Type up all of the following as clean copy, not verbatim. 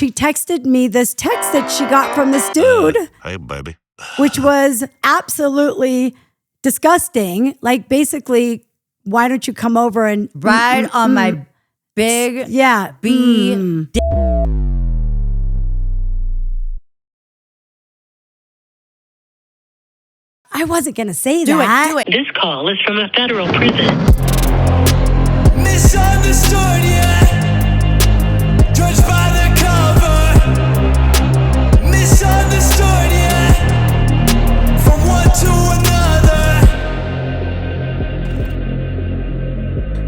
She texted me this text that she got from this dude. Hey, baby. Which was absolutely disgusting. Like, basically, why don't you come over and ride on my big B. I wasn't going to say that. Do it. This call is from a federal prison. Misunderstood, yeah. Judged by the cover. Misunderstood, yeah. From one to another.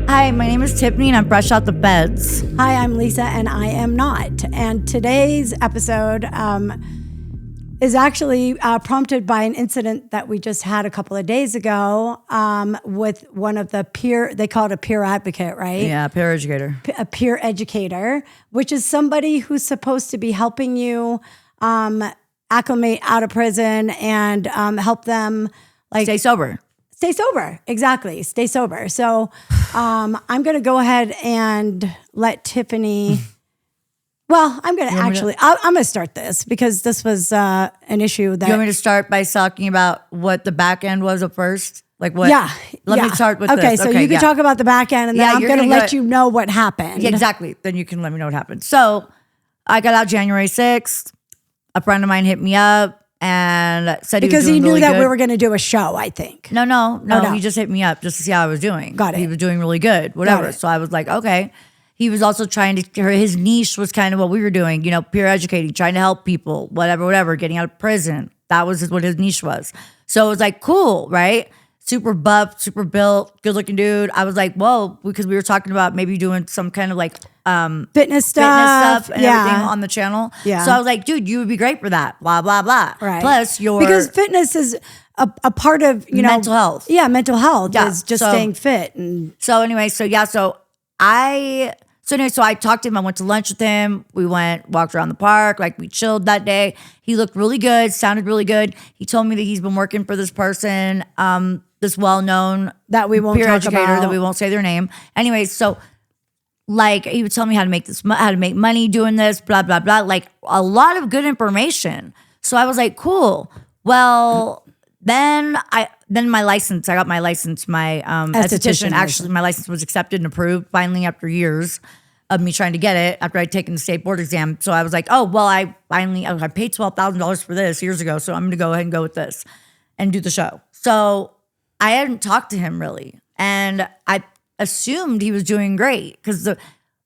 Hi, my name is Tiffany and I'm fresh out the beds. Hi, I'm Lisa and I am not. And today's episode is actually prompted by an incident that we just had a couple of days ago with one of the they call it a peer advocate, right? Yeah, peer educator. A peer educator, which is somebody who's supposed to be helping you acclimate out of prison and help them Stay sober. Stay sober, exactly. Stay sober. So I'm going to go ahead and let Tiffany... Well, I'm going to I'm going to start this because this was an issue that... You want me to start by talking about what the back end was at first? Like what? Yeah. Let me start with this. Okay, so you can talk about the back end and then I'm going to let you know what happened. Yeah, exactly. Then you can let me know what happened. So I got out January 6th. A friend of mine hit me up and said because he was doing he knew really that good. we were going to do a show, I think. No. He just hit me up just to see how I was doing. Got it. He was doing really good, whatever. So I was like, okay. He was also trying to, his niche was kind of what we were doing, peer educating, trying to help people, whatever, getting out of prison. That was what his niche was. So it was like, cool, right? Super buff, super built, good looking dude. I was like, whoa, because we were talking about maybe doing some kind of like fitness stuff and everything on the channel. Yeah. So I was like, dude, you would be great for that, blah, blah, blah. Right. Plus because fitness is a part of, mental health. Yeah, mental health is just staying fit. And so I talked to him. I went to lunch with him. We walked around the park. Like, we chilled that day. He looked really good, sounded really good. He told me that he's been working for this person, this well-known that we won't peer talk educator about. that we won't say their name. Anyways, so like he would tell me how to make money doing this, blah, blah, blah. Like a lot of good information. So I was like, cool. Well, then my license, I got my license, my esthetician. Actually, my license was accepted and approved finally after years of me trying to get it after I'd taken the state board exam. So I was like, oh, well, I paid $12,000 for this years ago. So I'm going to go ahead and go with this and do the show. So I hadn't talked to him really. And I assumed he was doing great because the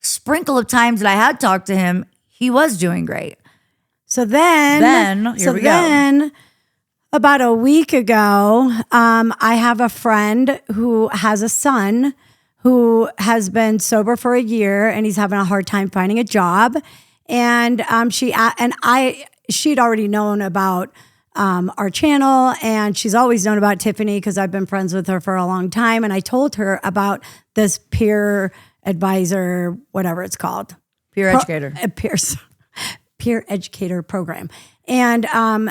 sprinkle of times that I had talked to him, he was doing great. So then about a week ago, I have a friend who has a son who has been sober for a year and he's having a hard time finding a job. And she'd already known about our channel, and she's always known about Tiffany because I've been friends with her for a long time. And I told her about this peer advisor, whatever it's called. Peer educator. Peer educator program. And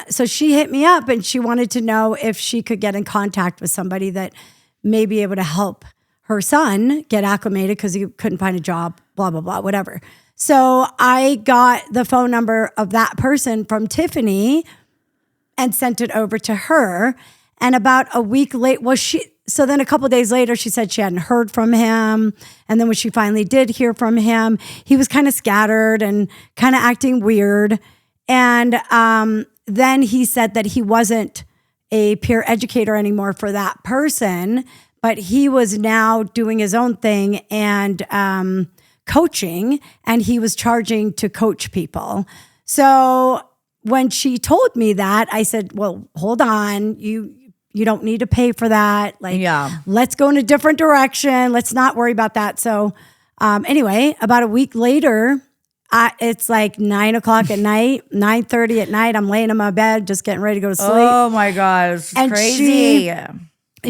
so she hit me up and she wanted to know if she could get in contact with somebody that may be able to help her son get acclimated because he couldn't find a job, blah, blah, blah, whatever. So I got the phone number of that person from Tiffany and sent it over to her. And about a week late, so then a couple of days later, she said she hadn't heard from him. And then when she finally did hear from him, he was kind of scattered and kind of acting weird. And then he said that he wasn't a peer educator anymore for that person, but he was now doing his own thing and coaching, and he was charging to coach people. So when she told me that, I said, well, hold on, you don't need to pay for that. Let's go in a different direction. Let's not worry about that. So anyway, about a week later, it's like 9:00 at night, 9:30 at night. I'm laying in my bed, just getting ready to go to sleep. Oh my God, it's crazy.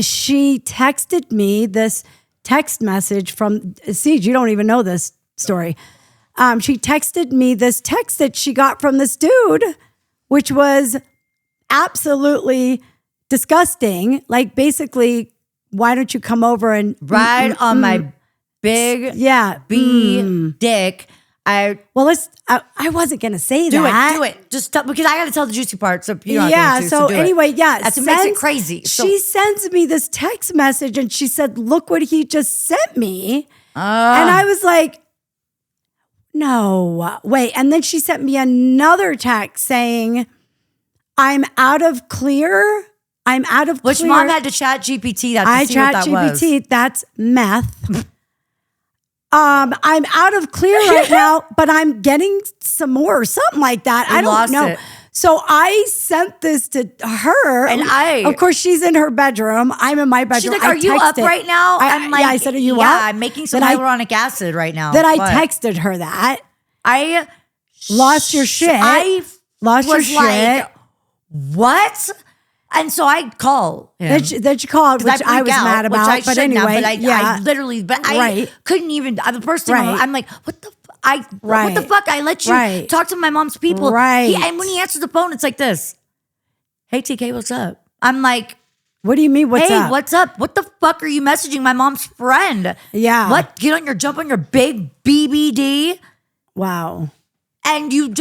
She texted me this text message from Siege. You don't even know this story. She texted me this text that she got from this dude, which was absolutely disgusting. Like, basically, why don't you come over and ride on my big B dick? Well, I wasn't gonna say that. Do it. Just because I got to tell the juicy part. So you don't yeah. have to, So do anyway, it. yeah. That's what makes it crazy. She sends me this text message and she said, "Look what he just sent me," and I was like, "No, wait." And then she sent me another text saying, "I'm out of clear. I'm out of Which clear." mom had to chat GPT that to see what that was. GPT. That's meth. I'm out of clear right now, but I'm getting some more or something like that. I don't know. It. So I sent this to her. And of course, she's in her bedroom. I'm in my bedroom. She's like, "Are you up right now?" I'm like, yeah, I said, "Are you up?" Yeah, I'm making some hyaluronic acid right now. Then I texted her that. I lost your shit. I lost your shit. Like, what? And so I call him. That you called, which I was mad about. Which I but anyway, I literally, I couldn't even. The first thing I'm like, what the. What the fuck? I let you talk to my mom's people. Right. And when he answers the phone, it's like this. "Hey, TK, what's up?" I'm like, "What do you mean, what's up? What's up? What the fuck are you messaging my mom's friend?" Yeah. What? Jump on your big BBD. Wow. And you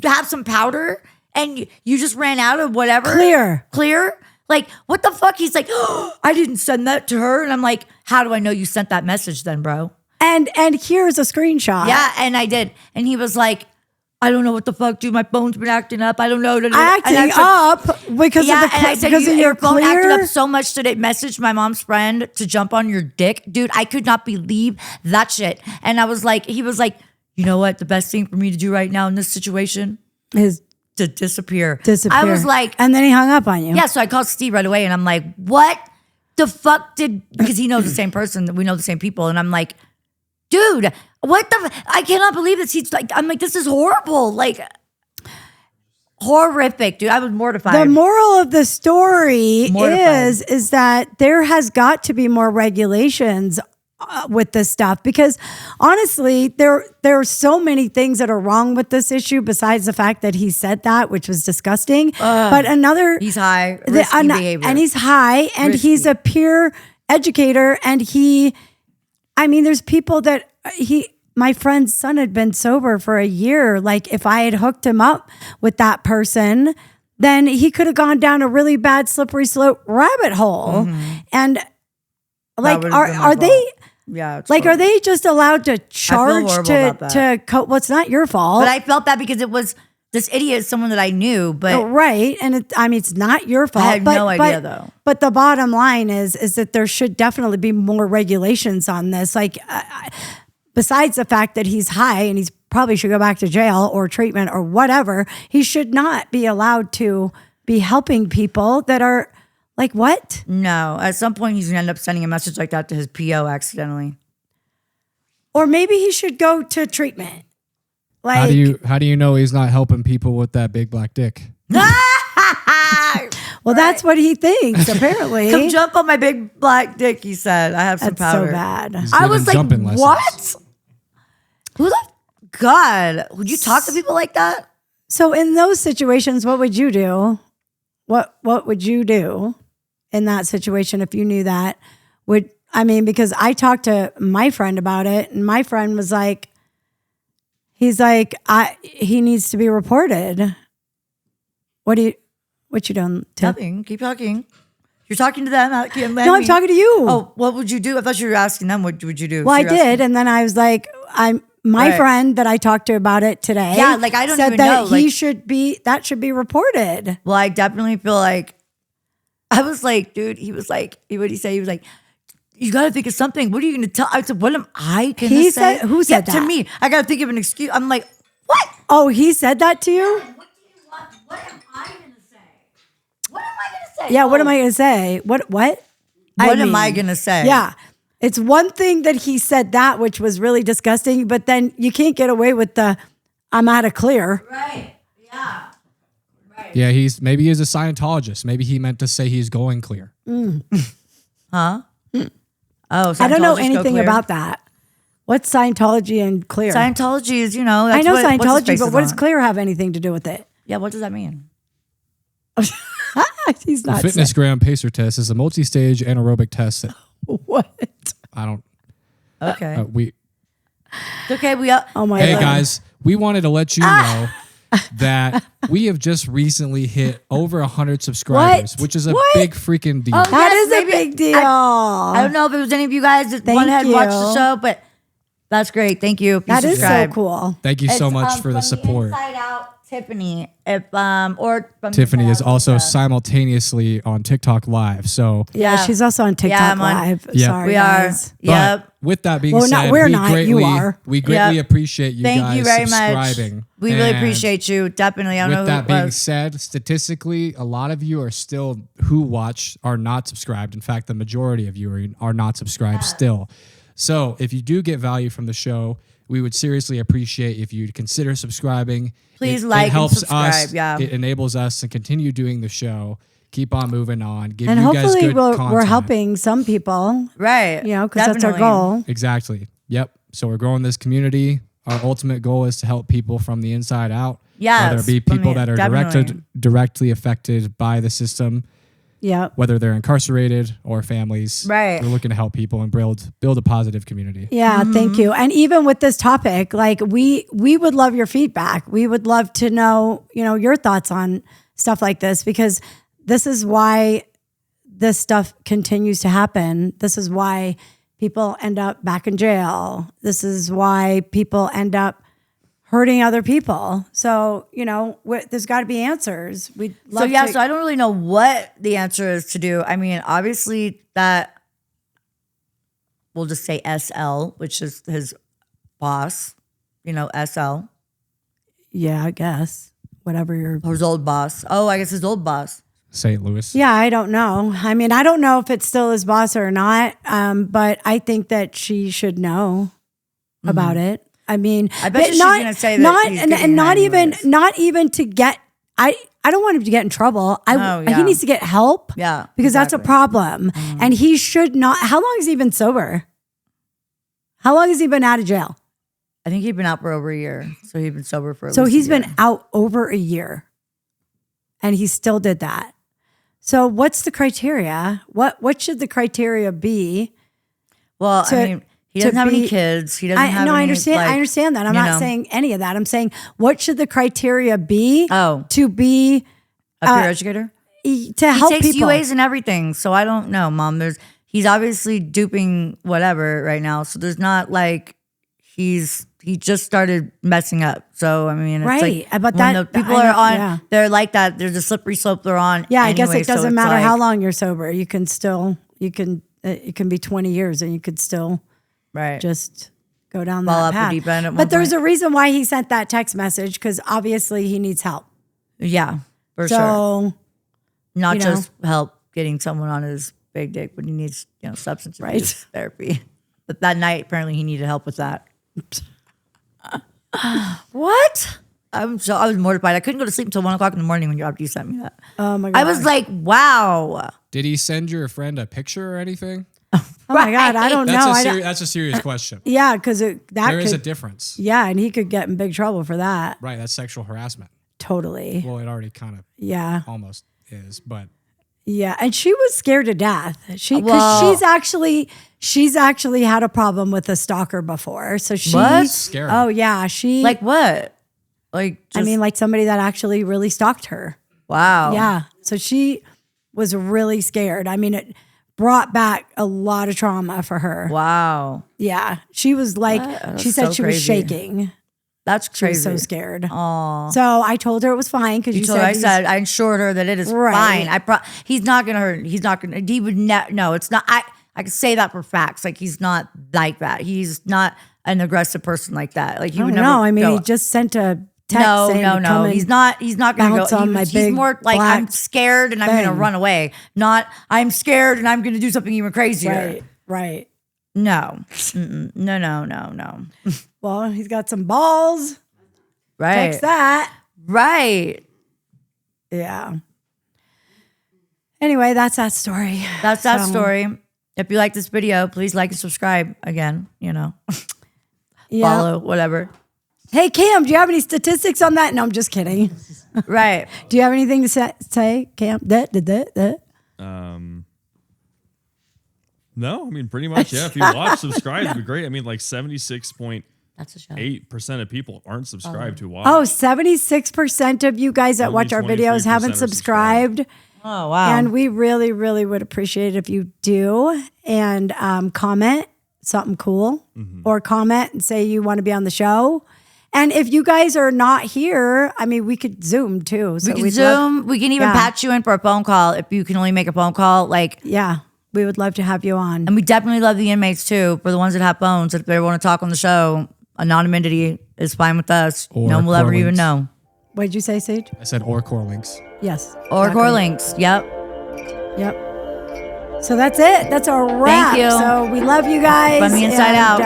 have some powder and you just ran out of whatever. Clear. Like, what the fuck? He's like, "Oh, I didn't send that to her." And I'm like, "How do I know you sent that message then, bro?" And here's a screenshot. Yeah, and I did. And he was like, "I don't know what the fuck, dude. My phone's been acting up. I don't know." Acting up because of the and I said, because of your phone clear? acted up so much that it messaged my mom's friend to jump on your dick. Dude, I could not believe that shit. And I was like, he was like, "You know what? The best thing for me to do right now in this situation is to disappear." I was like, and then he hung up on you. yeah. So I called Steve right away, and I'm like, "What the fuck because he knows the same person, that we know the same people," and I'm like, "Dude, what the? I cannot believe this." He's like, I'm like, "This is horrible, like horrific, dude." I was mortified. The moral of the story is that there has got to be more regulations with this stuff, because honestly, there are so many things that are wrong with this issue besides the fact that he said that, which was disgusting. But he's high, risky behavior, and he's high, and he's a peer educator, and there's people that my friend's son had been sober for a year. Like, if I had hooked him up with that person, then he could have gone down a really bad slippery slope rabbit hole. And like, are they? Yeah. Like, are they just allowed to charge to well, it's not your fault. But I felt that because it was this idiot is someone that I knew, but right. And it's not your fault. I had no idea though. But the bottom line is that there should definitely be more regulations on this. Like, besides the fact that he's high and he's probably should go back to jail or treatment or whatever, he should not be allowed to be helping people that are like, what? No, at some point he's gonna end up sending a message like that to his PO accidentally. Or maybe he should go to treatment. Like, how do you know he's not helping people with that big black dick? Well, that's what he thinks, apparently. Come jump on my big black dick, he said. I have some powder. So bad. I was like, what? Who the God? Would you talk to people like that? So in those situations, what would you do? What would you do in that situation if you knew that? Because I talked to my friend about it, and my friend was like, he needs to be reported. What you doing? Nothing. Keep talking. You're talking to them. No, I'm talking to you. Oh, what would you do? I thought you were asking them. What would you do? Well, I did, and then I was like, my friend that I talked to about it today. Yeah, like I don't said even that know. He should be reported. Well, I definitely feel like I was like, dude. He was like, what did he say? He was like, "You got to think of something. What are you going to tell?" I said, "What am I going to say?" Who said that to me? I got to think of an excuse. I'm like, what? Oh, he said that to you? What do you want? What am I going to say? What am I going to say? Yeah, what am I going to say? What? What am I going to say? Yeah. It's one thing that he said that, which was really disgusting, but then you can't get away with the, "I'm out of clear." Right. Yeah. Right. Yeah, maybe he's a Scientologist. Maybe he meant to say he's going clear. Huh? Oh, I don't know anything about that. What's Scientology and clear? Scientology is, I know Scientology, but what does clear have anything to do with it? Yeah, what does that mean? He's not The Fitness Gram Pacer Test is a multi-stage anaerobic test that What? I don't. Okay. It's okay. Oh my Hey God. guys, we wanted to let you know that we have just recently hit over 100 subscribers, which is a big freaking deal. Oh, That yes, is a maybe- big deal. I don't know if it was any of you guys that Thank went ahead and watched you. the show, but that's great. Thank you. If you That is so subscribe. cool. Thank you so It's, much for the from support. Inside Out, Tiffany. If or from Tiffany Inside is Out, also yeah. simultaneously on TikTok Live. So, Yeah, she's also on TikTok I'm on- Live. Yeah. Sorry, We guys. are. Yep. but with that being Well, said, we're not. You are. we greatly Yep. appreciate you Thank guys you very much. subscribing. We really And appreciate you. Definitely. I don't know With who that it being was. said, statistically, a lot of you are still who watch are not subscribed. In fact, the majority of you are not subscribed still. So if you do get value from the show, we would seriously appreciate if you'd consider subscribing. Please It like and helps subscribe, us. yeah. It enables us to continue doing the show, keep on moving on, give And you guys hopefully good we're content. helping some people, Right. you know, because that's our Definitely. goal. Exactly. Yep. So we're growing this community. Our ultimate goal is to help people from the inside out. Yes, Whether it be from people the- that are definitely. directly affected by the system, Yeah. whether they're incarcerated or families. Right. We're looking to help people and build a positive community. Yeah, thank you. And even with this topic, like we would love your feedback. We would love to know, you know, your thoughts on stuff like this, because this is why this stuff continues to happen. This is why people end up back in jail. This is why people end up hurting other people. So, you know, there's got to be answers. We'd love So I don't really know what the answer is to do. I mean, obviously that we'll just say SL, which is his boss, you know, SL, yeah, I guess whatever your or his old boss. Oh, I guess his old boss. St. Louis. Yeah, I don't know. I mean, I don't know if it's still his boss or not, but I think that she should know about it. I mean, I bet but you she's gonna say that not he's and getting not high even anyways. not even to get. I don't want him to get in trouble. Oh, yeah. He needs to get help. Yeah, because that's a exactly. problem, and he should not. How long has he been sober? How long has he been out of jail? I think he'd been out for over a year. So he'd been sober for at So least he's a year. been out over a year, and he still did that. So what's the criteria? What should the criteria be? Well, to- I mean, he to doesn't have any be- kids. He doesn't have No, any, I understand. like, I understand that. I'm you not know. saying any of that. I'm saying what should the criteria be Oh, to be a peer educator? to He help takes people? UAs and everything. So I don't know, Mom. He's obviously duping whatever right now. So there's not like he just started messing up. So I mean, it's Right, like but when that- the people I are know, on, yeah. they're like that. There's a slippery slope they're on. Yeah, I guess anyway, it so doesn't it's matter like- how long you're sober. You can still it can be 20 years and you could still right. just go down Fall that off the path. deep end at one But there's point. a reason why he sent that text message, because obviously he needs help. Yeah, for sure. So Not you know. just help getting someone on his big dick, but he needs substance abuse therapy. But that night, apparently, he needed help with that. What? I was mortified. I couldn't go to sleep until 1 o'clock in the morning after you sent me that. oh my god, I was like, wow. Did he send your friend a picture or anything? oh my god, I don't know. That's a serious question. Yeah, because that There is a could, difference. yeah, and he could get in big trouble for that. Right. That's sexual harassment. Totally. Well, it already kind of Yeah. almost is, but Yeah, and she was scared to death. Because Well- she's actually had a problem with a stalker before. So she, What? Scary. oh yeah, she Like what? Like, just, I mean, like somebody that actually really stalked her. wow. Yeah, so she was really scared. I mean, it brought back a lot of trauma for her. Wow. Yeah, she was like, That's she said so she was crazy. shaking. That's She crazy. was so scared. Aw. So I told her it was fine because you So I said said, I assured her that it is Right. fine. He's not going to hurt. He's not going to, he would no, it's not. I can say that for facts. Like, he's not like that. He's not an aggressive person like that. Like, he I would don't never. know. I mean, go- he just sent a text no, saying no, to no. come and He's not going to bounce go. on my He's big more like, black I'm scared and I'm going to thing. run away. Not, I'm scared and I'm going to do something even crazier. Right. No. Mm-mm. No. Well, he's got some balls. Right. Text that. Right. Yeah. Anyway, that's that story. That's that So, story. If you like this video, please like and subscribe again, Yeah. follow, whatever. Hey, Cam, do you have any statistics on that? No, I'm just kidding. Right. Do you have anything to say, Cam? No, I mean, pretty much, yeah. If you watch, subscribe, it'd be great. I mean, like 76.2 That's a show. 8% of people aren't subscribed who watch. Oh, 76% of you guys that Only watch our 23% videos are haven't subscribed. Oh, wow. And we really, really would appreciate it if you do. And comment something cool or comment and say you want to be on the show. And if you guys are not here, I mean, we could Zoom too. So we can we'd Zoom. We can even Yeah. patch you in for a phone call if you can only make a phone call. Like, yeah, we would love to have you on. and we definitely love the inmates too. For the ones that have phones, if they want to talk on the show, anonymity is fine with us. Or no one will ever core even links. know. What did you say, Sage? I said or core links. Yes. Or exactly. core links. Yep. Yep. So that's it. That's a wrap. you. So we love you guys. From the inside out.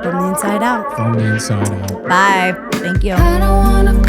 From the inside out. From the inside out. Bye. Thank you. I don't wanna